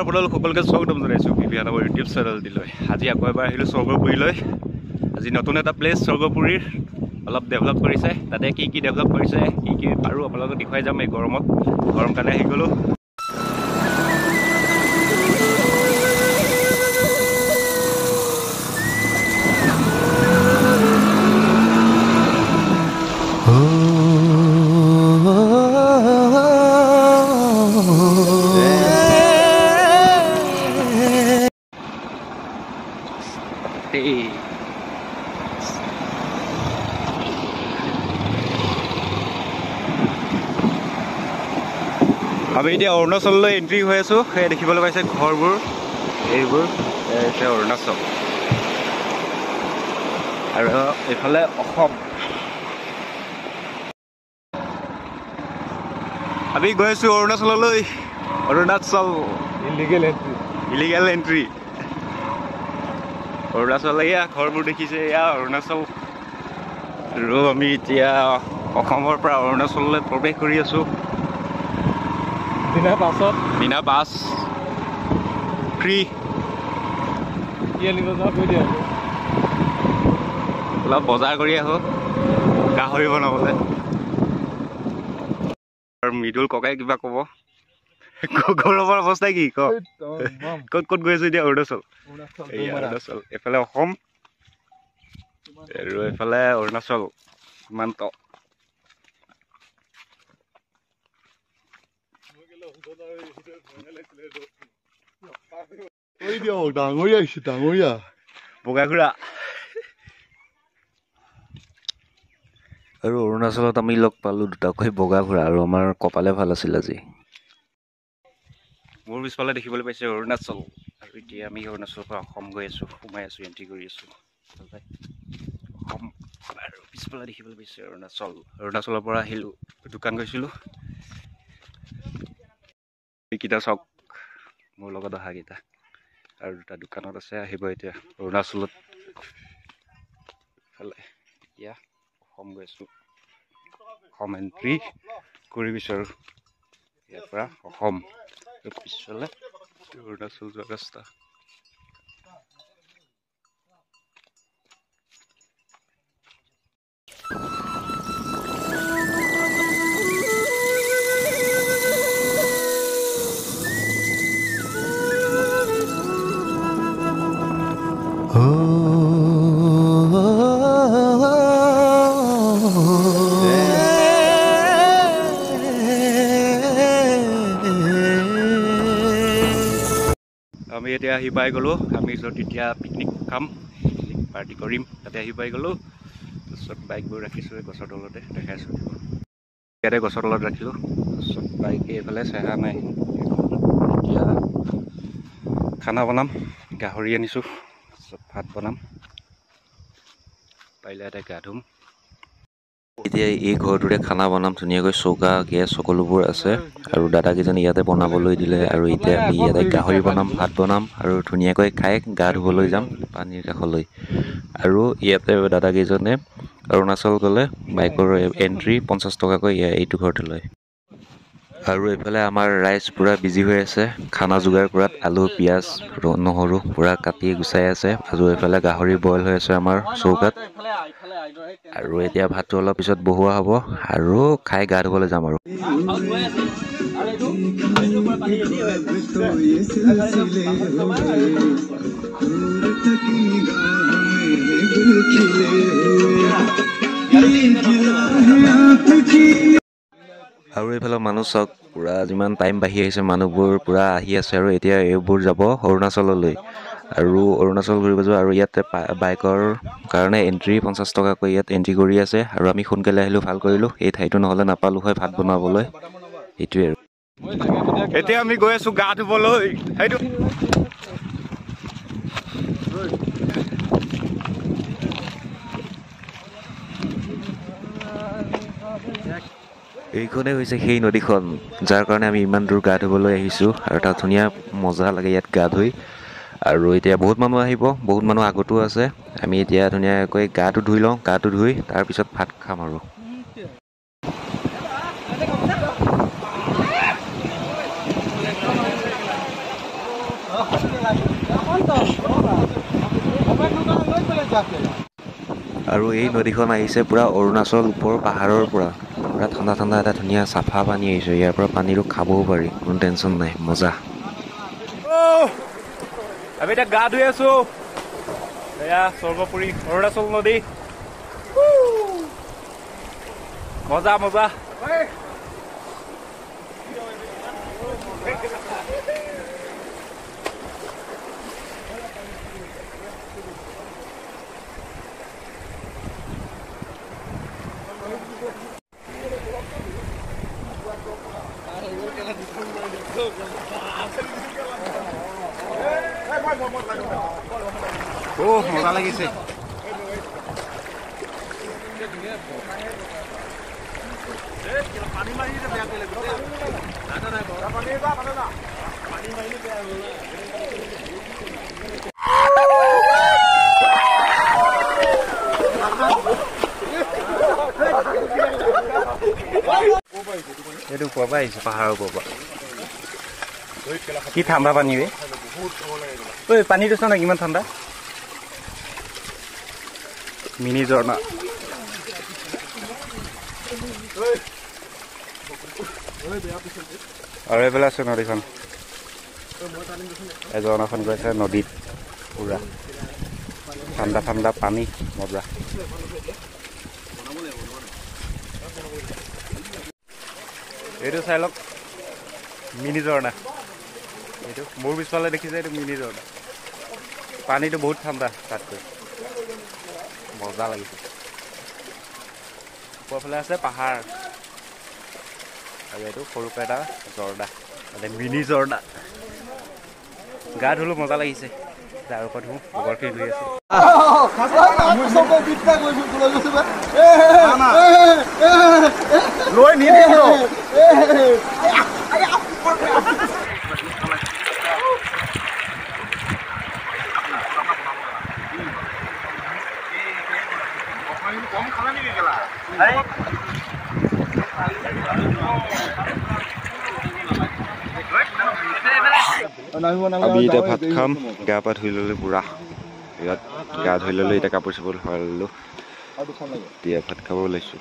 আপোনালোক সকলোকে স্বাগতম জনাইছোঁ বিবিয়ান আমাৰ ইউটিউব চেনেলটিলৈ। আজি আকৌ এবাৰ আহিলোঁ স্বৰ্গপুৰীলৈ। আজি নতুন এটা প্লেচ স্বৰ্গপুৰীৰ অলপ ডেভেলপ কৰিছে, তাতে কি কি ডেভেলপ কৰিছে, কি কি পাৰোঁ আপোনালোকক দেখুৱাই যাম। এই গৰম কাৰণে আহি গ'লোঁ। আমি এতিয়া অৰুণাচললৈ এণ্ট্ৰি হৈ আছোঁ। সেই দেখিবলৈ পাইছে ঘৰবোৰ, এইবোৰ এতিয়া অৰুণাচল আৰু এইফালে অসম। আমি গৈ আছোঁ অৰুণাচললৈ। Arunachal illegal entry. অৰুণাচল এয়া ঘৰবোৰ দেখিছে, এয়া অৰুণাচল। আৰু আমি এতিয়া অসমৰ পৰা অৰুণাচললৈ প্ৰৱেশ কৰি আছোঁ। বিনা পাছ ফ্ৰী। অলপ বজাৰ কৰি আহোঁ গাহৰি বনাবলৈ। আৰু মৃদুল ককাই কিবা ক'ব। গৌৰৱৰ অৱস্থা কি ক? ক'ত গৈ আছো এতিয়া? অৰুণাচল। অৰুণাচল এইফালে অসম আৰু এইফালে অৰুণাচল সীমান্ত। বগাঘোৰা। আৰু অৰুণাচলত আমি লগ পালোঁ দুটাকৈ বগাঘোৰা, আৰু আমাৰ কপালে ভাল আছিল আজি। মোৰ পিছফালে দেখিবলৈ পাইছে অৰুণাচল। আৰু এতিয়া আমি অৰুণাচলৰ পৰা অসম গৈ আছোঁ, সোমাই আছোঁ, এণ্ট্ৰি কৰি আছোঁ অসম। আৰু পিছফালে দেখিবলৈ পাইছে অৰুণাচল। অৰুণাচলৰ পৰা আহিলোঁ, দোকান গৈছিলোঁ। এইকেইটা চাওক, মোৰ লগত অহাকেইটা। আৰু দুটা দোকানত আছে, আহিব এতিয়া অৰুণাচলত। ইফালে এতিয়া অসম গৈ আছোঁ, অসম এণ্ট্ৰি কৰি বিচাৰোঁ। ইয়াৰ পৰা অসম, পিছফালে অৰুণাচল যোৱা ৰাস্তা। আমি এতিয়া আহি পাই গ'লোঁ। আমি য'ত এতিয়া পিকনিক খাম, পিকনিক পাৰ্টি কৰিম, তাতে আহি পাই গ'লোঁ। তাৰপিছত বাইকবোৰ ৰাখিছোঁ এই গছৰ তলতে, দেখাইছোঁ। ইয়াতে গছৰ তলত ৰাখিলোঁ। তাৰপিছত বাইক এইফালে চেহা নাই। এতিয়া খানা বনাম, গাহৰি আনিছোঁ। তাৰপিছত ভাত বনাম, পাৰিলে ইয়াতে গা ধুম। এতিয়া এই ঘৰটোতে খানা বনাম, ধুনীয়াকৈ চৌকা, গেছ সকলোবোৰ আছে। আৰু দাদাকেইজনে ইয়াতে বনাবলৈ দিলে। আৰু এতিয়া আমি ইয়াতে গাহৰি বনাম, ভাত বনাম, আৰু ধুনীয়াকৈ খাই গা ধুবলৈ যাম পানীৰ কাষলৈ। আৰু ইয়াতে দাদাকেইজনে অৰুণাচল গ'লে বাইকৰ এণ্ট্ৰি 50 টকাকৈ এইটো ঘৰতে লয়। আৰু এইফালে আমাৰ ৰাইজ পূৰা বিজি হৈ আছে খানা যোগাৰ কৰাত। আলু, পিঁয়াজ, নহৰু পূৰা কাটি গুচাই আছে। আৰু এইফালে গাহৰি বইল হৈ আছে আমাৰ চৌকাত। আৰু এতিয়া ভাতটো অলপ পিছত বহোৱা হ'ব, আৰু খাই গা ধুবলৈ যাম। আৰু আৰু এইফালে মানুহ চাওক, পূৰা যিমান টাইম বাঢ়ি আহিছে মানুহবোৰ পূৰা আহি আছে। আৰু এতিয়া এইবোৰ যাব অৰুণাচললৈ, আৰু অৰুণাচল ঘূৰিব যোৱা। আৰু ইয়াতে বাইকৰ কাৰণে এণ্ট্ৰি 50 টকাকৈ ইয়াত এণ্ট্ৰি কৰি আছে। আৰু আমি সোনকালে আহিলোঁ, ভাল কৰিলোঁ। এই ঠাইটো নহ'লে নাপালোঁ হয় ভাত বনাবলৈ। এইটোৱে আৰু এতিয়া আমি গৈ আছোঁ গা ধুবলৈ। সেইটো এইখনেই হৈছে সেই নদীখন, যাৰ কাৰণে আমি ইমান দূৰ গা ধুবলৈ আহিছোঁ। আৰু তাত ধুনীয়া মজা লাগে ইয়াত গা ধুই। আৰু এতিয়া বহুত মানুহ আহিব, বহুত মানুহ আগতো আছে। আমি এতিয়া ধুনীয়াকৈ গাটো ধুই লওঁ, গাটো ধুই তাৰপিছত ভাত খাম। আৰু আৰু এই নদীখন আহিছে পুৰা অৰুণাচল ওপৰৰ পাহাৰৰ পৰা পুৰা ঠাণ্ডা ঠাণ্ডা এটা ধুনীয়া চাফা পানী আহিছে ইয়াৰ পৰা পানীটো খাবও পাৰি কোনো টেনশ্যন নাই মজা আমি এতিয়া গা ধুই আছো এয়া স্বৰ্গপুৰী অৰুণাচল নদী মজা মজা মজা লাগিছে এইটো ওপৰৰ পৰা আহিছে পাহাৰৰ ওপৰৰ পৰা কি ঠাণ্ডা পানী বে ঐ পানীটো চোৱা না কিমান ঠাণ্ডা মিনি ঝৰ্ণা আৰু এইফালে আছে নদীখন ঝৰ্ণাখন গৈছে নদীত পুৰা ঠাণ্ডা ঠাণ্ডা পানী মজা এইটো চাই লওক মিনি ঝৰ্ণা এইটো মোৰ পিছফালে দেখিছে এইটো মিনি ঝৰ্ণা পানীটো বহুত ঠাণ্ডা তাতকৈ মজা লাগিছে ওপৰফালে আছে পাহাৰ আৰু এইটো সৰুকৈ এটা ঝৰ্ণা মানে মিনি ঝৰ্ণা গা ধুলো মজা লাগিছে যাৰ ওপৰত ধুওঁ গোবৰখিনি ধুই আছে লৈ নিদিওঁ আমি এতিয়া ভাত খাম গা পা ধুই ললো পুৰা ইয়াত গা ধুই ললো এতিয়া কাপোৰ চাপোৰ সলাই ললো এতিয়া ভাত খাব ওলাইছো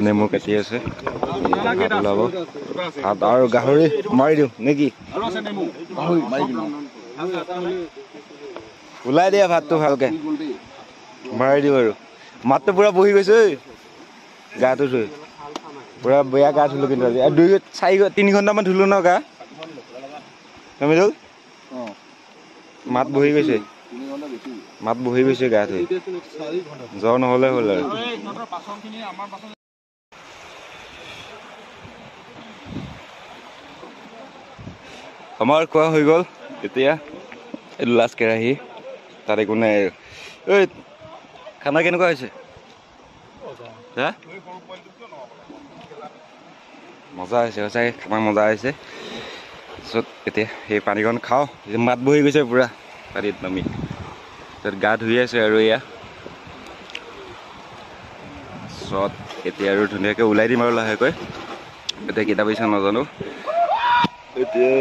নেমু কাটি আছে ওলাব ভাত আৰু গাহৰি মাৰি দিওঁ নেকি ওলাই দিয়া ভাতটো ভালকে মাৰি দিওঁ আৰু মাতটো পুৰা বহি গৈছে গাটো ধুই পুৰা বেয়া গা ধুলো কিন্তু আজি 2-3 ঘণ্টামান ধুলো ন গা মাত বহি গৈছে গা ধুই জ্বৰ নহ'লে হ'ল আৰু আমাৰ খোৱা হৈ গ'ল এতিয়া এইটো লাষ্ট কেৰাহী তাত একো নাই ঐ খানা কেনেকুৱা হৈছে হা মজা হৈছে সঁচাকৈ খানা মজা হৈছে তাৰপিছত এতিয়া সেই পানীকণ খাওঁ মাত বহি গৈছে পুৰা পানীত নামি তাৰপিছত গা ধুই আছে আৰু এয়া তাৰপিছত এতিয়া আৰু ধুনীয়াকৈ ওলাই দিম আৰু লাহেকৈ এতিয়া কেইটা পইচা নাজানো এতিয়া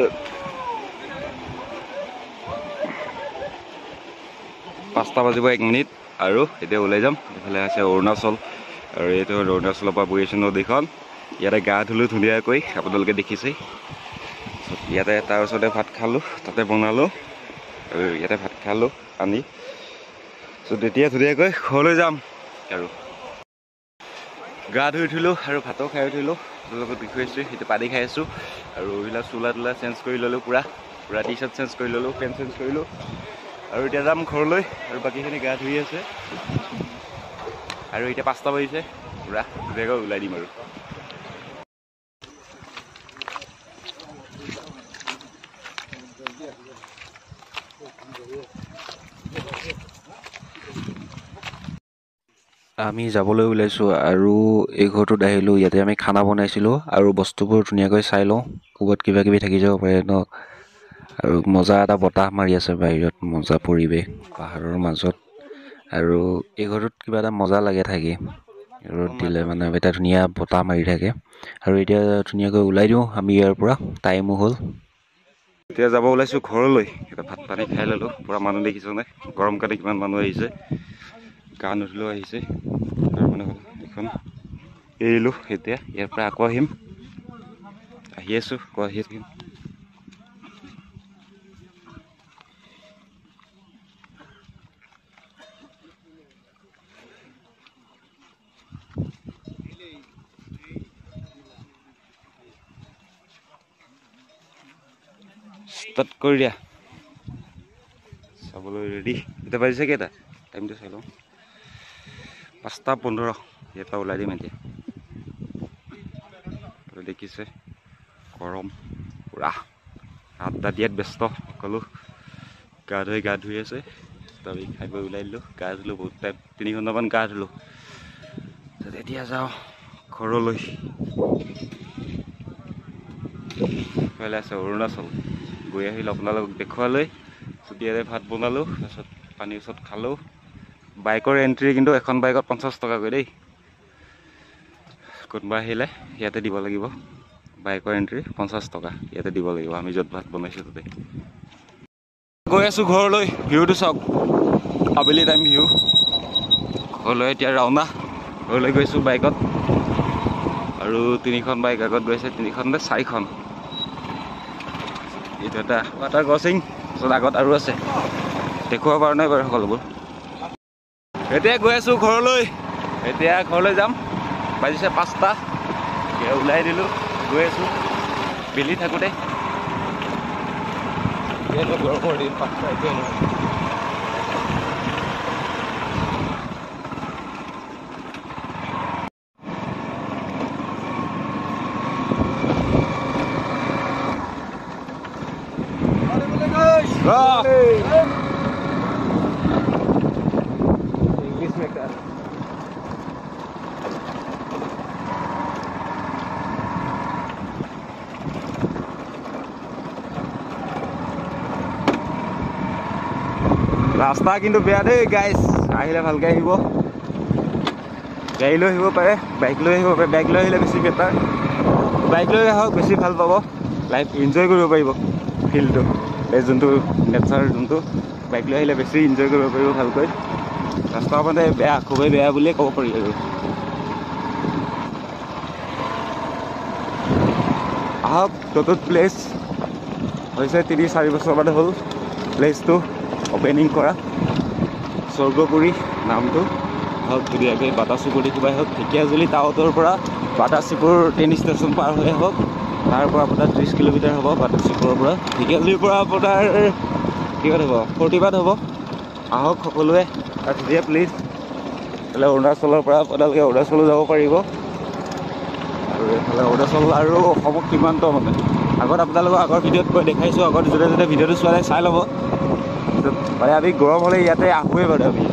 5টা বাজিব 1 মিনিট আৰু এতিয়া ওলাই যাম এইফালে আছে অৰুণাচল আৰু এইটো অৰুণাচলৰ পৰা বৈ আছে নদীখন ইয়াতে গা ধুলোঁ ধুনীয়াকৈ আপোনালোকে দেখিছেই ইয়াতে তাৰ ওচৰতে ভাত খালোঁ তাতে বনালোঁ আৰু ইয়াতে ভাত খালোঁ আনি তেতিয়া ধুনীয়াকৈ ঘৰলৈ যাম আৰু গা ধুই উঠিলোঁ আৰু ভাতো খাই উঠিলোঁ লগত দেখুৱাইছোঁ এতিয়া পানী খাই আছোঁ আৰু এইবিলাক চোলা তোলা চেঞ্জ কৰি ল'লোঁ পুৰা টি চাৰ্ট চেঞ্জ কৰি ল'লোঁ পেণ্ট চেঞ্জ কৰিলোঁ আৰু এতিয়া যাম ঘৰলৈ আৰু বাকীখিনি গা ধুই আছে আৰু এতিয়া 5টা বাজিছে পুৰা ধুনীয়াকৈ ওলাই দিম আৰু আমি যাবলৈ ওলাইছোঁ আৰু এই ঘৰটোত আহিলোঁ ইয়াতে আমি খানা বনাইছিলোঁ আৰু বস্তুবোৰ ধুনীয়াকৈ চাই লওঁ ক'ৰবাত কিবা কিবি থাকি যাব পাৰে ন আৰু মজা এটা বতাহ মাৰি আছে বাহিৰত মজা পৰিৱেশ পাহাৰৰ মাজত আৰু এই ঘৰটোত কিবা এটা মজা লাগে থাকি ৰ'দ দিলে মানে এটা ধুনীয়া বতাহ মাৰি থাকে আৰু এতিয়া ধুনীয়াকৈ ওলাই দিওঁ আমি ইয়াৰ পৰা টাইমো হ'ল এতিয়া যাব ওলাইছোঁ ঘৰলৈ এতিয়া ভাত পানী খাই ল'লোঁ পূৰা মানুহ দেখিছনে গৰম কাৰণে কিমান মানুহ আহিছে গা নুধুলেও আহিছে আৰু মানে এইখন এৰিলোঁ এতিয়া ইয়াৰ পৰা আকৌ আহিম আহি আছোঁ আকৌ আহি থাকিম ষ্টাৰ্ট কৰি দিয়া চাবলৈ ৰেডি এতিয়া বাজিছে কেইটা টাইমটো চাই লওঁ 5:15 ইয়াৰ পৰা ওলাই দিম এতিয়া দেখিছে গৰম পুৰা আড্ডা দিয়াত ব্যস্ত সকলো গা ধুই আছে আমি খাই বৈ ওলাই দিলোঁ গা ধুলোঁ বহুত টাইম 3 ঘণ্টামান গা ধুলোঁ এতিয়া যাওঁ ঘৰলৈ ইফালে আছে অৰুণাচল গৈ আহিলোঁ আপোনালোকক দেখুৱালৈ চুটিয়াৰে ভাত বনালোঁ তাৰপিছত পানীৰ ওচৰত খালোঁ বাইকৰ এণ্ট্ৰি কিন্তু এখন বাইকত 50 টকাকৈ দেই কোনোবা আহিলে ইয়াতে দিব লাগিব বাইকৰ এণ্ট্ৰি 50 টকা ইয়াতে দিব লাগিব আমি য'ত ভাত বনাইছোঁ তাতে গৈ আছোঁ ঘৰলৈ ভিউটো চাওক আবেলি টাইম ভিউ ঘৰলৈ এতিয়া ৰাওনা ঘৰলৈ গৈছোঁ বাইকত আৰু 3খন বাইক আগত গৈছে 3খন নে 4খন এইটো এটা ৱাটাৰ ক্ৰচিং তাৰপিছত আগত আৰু আছে দেখুৱাব পৰা নাই বাৰু সকলোবোৰ এতিয়া গৈ আছোঁ ঘৰলৈ এতিয়া ঘৰলৈ যাম বাজিছে 5টা ওলাই দিলোঁ গৈ আছোঁ বেলি থাকোঁতে গৰমৰ দিন 5টা একোৱে নহয় इंग्लिश में कर रास्ता किन्तु बेया दे गाइस आहिले भालके आहिब गाड़ी লৈ আহিব পাৰে বাইক লৈ আহিব পাৰে বাইক লৈ আহিলে বেছি বেটাৰ বাইক লৈ আহক বেছি ভাল পাব লাইফ এনজয় কৰিব পাৰিব ফিলটো এই যোনটো নেচাৰ যোনটো বাইক লৈ আহিলে বেছি এনজয় কৰিব পাৰিব ভালকৈ ৰাস্তা মানে বেয়া খুবেই বেয়া বুলিয়ে ক'ব পাৰি আৰু আহক টুটুট প্লেচ হৈছে 3-4 বছৰ মানে হ'ল প্লেচটো অপেনিং কৰা স্বৰ্গপুৰী নামটো হওক ধুনীয়াকৈ বাটাচুপুৰী কিবাই হওক ঢেকীয়াজুলি টাউনৰ পৰা বাটাচুপুৰ ট্ৰেইন ষ্টেচন পাৰ হৈ হওক তাৰ পৰা আপোনাৰ 30 কিলোমিটাৰ হ'ব বাটাচুপুৰৰ পৰা ঢেকীয়াজুলিৰ পৰা আপোনাৰ কিমান হ'ব 40 হ'ব আহক সকলোৱে আৰু ধুনীয়া প্লেচ এইফালে অৰুণাচলৰ পৰা আপোনালোকে অৰুণাচলো যাব পাৰিব আৰু এইফালে অৰুণাচল আৰু অসমত সীমান্ত মানে আগত আপোনালোকক আগৰ ভিডিঅ'ত মই দেখাইছোঁ আগত যোনে যোনে ভিডিঅ'টো চোৱা চাই ল'ব মানে আমি গৰম হ'লে ইয়াতে আহোঁৱে বাৰু আমি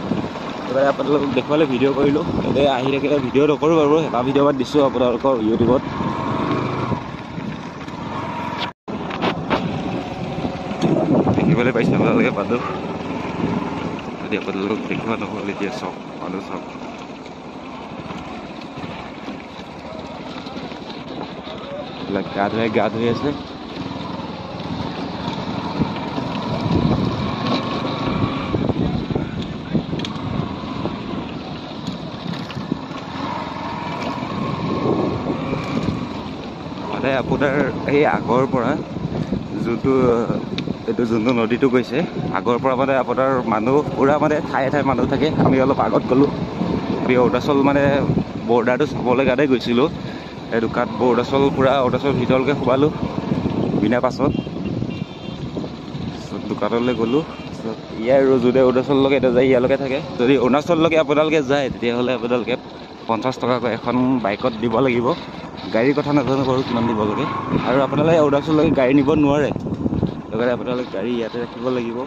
এবাৰ আপোনালোকক দেখুৱালে ভিডিঅ' কৰিলোঁ ইয়াতে আহি থাকিলে ভিডিঅ' নকৰোঁ বাৰু এটা ভিডিঅ'মান দিছোঁ আপোনালোকৰ ইউটিউবত দেখিবলৈ পাইছে আপোনালোকে মানুহ যদি আপোনালোকক দেখুওৱা নহ'ল এতিয়া চাওক মানুহ চাওক এইবিলাক গা ধুই আছে মানে আপোনাৰ এই আগৰ পৰা যোনটো নদীটো গৈছে আগৰ পৰা মানে আপোনাৰ মানুহ পুৰা মানে ঠায়ে ঠায়ে মানুহ থাকে আমি অলপ আগত গ'লোঁ আমি অৰুণাচল মানে বৰ্ডাৰটো চাবলৈ কাৰণে গৈছিলোঁ এই দোকান অৰুণাচল পুৰা অৰুণাচল ভিতৰলৈকে সোমালোঁ বিনা পাছত দোকানলৈ গ'লোঁ ইয়াৰ যোনে অৰুণাচললৈকে এতিয়া যায় ইয়ালৈকে থাকে যদি অৰুণাচললৈকে আপোনালোকে যায় তেতিয়াহ'লে আপোনালোকে 50 টকাকৈ এখন বাইকত দিব লাগিব গাড়ীৰ কথা নাজানো বাৰু কিমান দিব লাগে আৰু আপোনালোকে অৰুণাচললৈকে গাড়ী নিব নোৱাৰে সেইকাৰণে আপোনালোকে গাড়ী ইয়াতে ৰাখিব লাগিব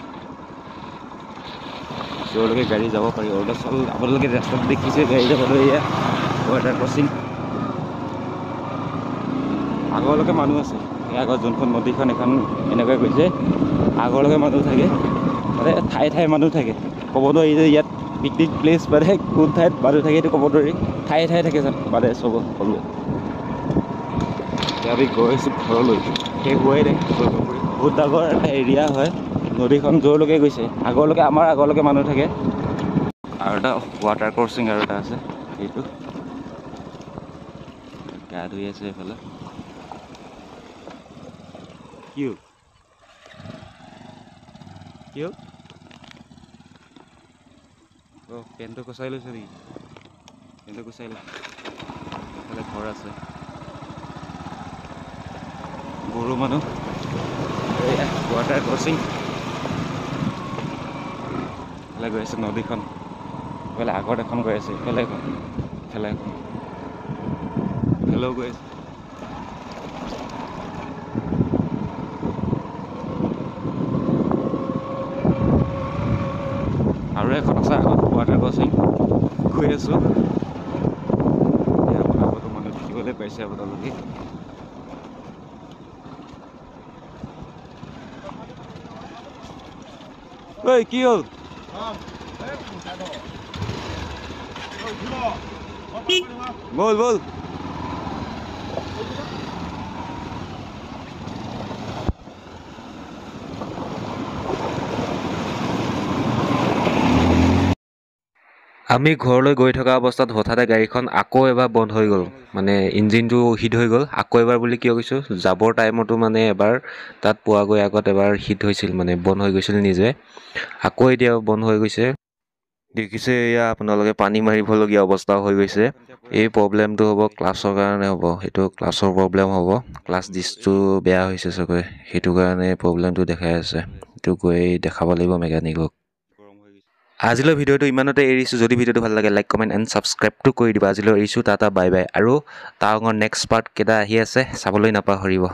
ওচৰলৈকে গাড়ী যাব পাৰি অৰুণাচল আপোনালোকে ৰাস্তাত দেখিছে গাড়ী যাবলৈ এয়া ৱাটাৰ ক্ৰচিং আগলৈকে মানুহ আছে এই আগত যোনখন নদীখন এখন এনেকৈ গৈছে আগলৈকে মানুহ থাকে মানে ঠায়ে ঠায়ে মানুহ থাকে ক'ব নোৱাৰি যে ইয়াত পিকনিক প্লেচ মানে কোন ঠাইত মানুহ থাকে সেইটো ক'ব নোৱাৰি ঠায়ে ঠায়ে থাকে মানে চব সকলোৱে এতিয়া আমি গৈ আছোঁ ঘৰলৈ শেষ হোৱাই নাই বহুত ডাঙৰ এটা এৰিয়া হয় নদীখন য'লৈকে গৈছে আমাৰ আগলৈকে মানুহ থাকে আৰু এটা ৱাটাৰ ক্ৰচিং আৰু এটা আছে সেইটো গা ধুই আছে এইফালে কি পেণ্টটো কচাই লৈছে নেকি পেণ্টটো কচাই লৈছে এইফালে ঘৰ আছে গৰু মানুহ ৱাটাৰ ক্ৰচিং এইফালে গৈ আছে নদীখন এইফালে আগত এখন গৈ আছে ইফালে এখন ইফালেও গৈ আছে আৰু এখন আছে আগত ৱাটাৰ ক্ৰচিং গৈ আছোঁ আগতো মানুহ দেখিবলৈ পাইছে আপোনালোকে ঐ কি হ'ল বল আমি ঘৰলৈ গৈ থকা অৱস্থাত হঠাতে গাড়ীখন আকৌ এবাৰ বন্ধ হৈ গ'ল মানে ইঞ্জিনটো হিট হৈ গ'ল আকৌ এবাৰ বুলি কিয় কৈছোঁ যাবৰ টাইমতো মানে এবাৰ তাত পোৱাগৈ আগত এবাৰ হিট হৈছিল মানে বন্ধ হৈ গৈছিল নিজে আকৌ এতিয়া বন্ধ হৈ গৈছে দেখিছে এয়া আপোনালোকে পানী মাৰিবলগীয়া অৱস্থা হৈ গৈছে এই প্ৰব্লেমটো হ'ব ক্লাছৰ কাৰণে হ'ব সেইটো ক্লাছৰ প্ৰব্লেম হ'ব ক্লাছ ডিছটো বেয়া হৈছে চাগৈ সেইটো কাৰণে প্ৰব্লেমটো দেখাই আছে সেইটো গৈ দেখাব লাগিব মেকানিকক আজিলৈ ভিডিঅ'টো ইমানতে এৰিছোঁ যদি ভিডিঅ'টো ভাল লাগে লাইক কমেণ্ট এণ্ড ছাবস্ক্ৰাইবটো কৰি দিব আজিলৈ এৰিছোঁ টাটা বাই বাই আৰু টাৱাঙৰ নেক্সট পাৰ্ট কেইটা আহি আছে চাবলৈ নাপাহৰিব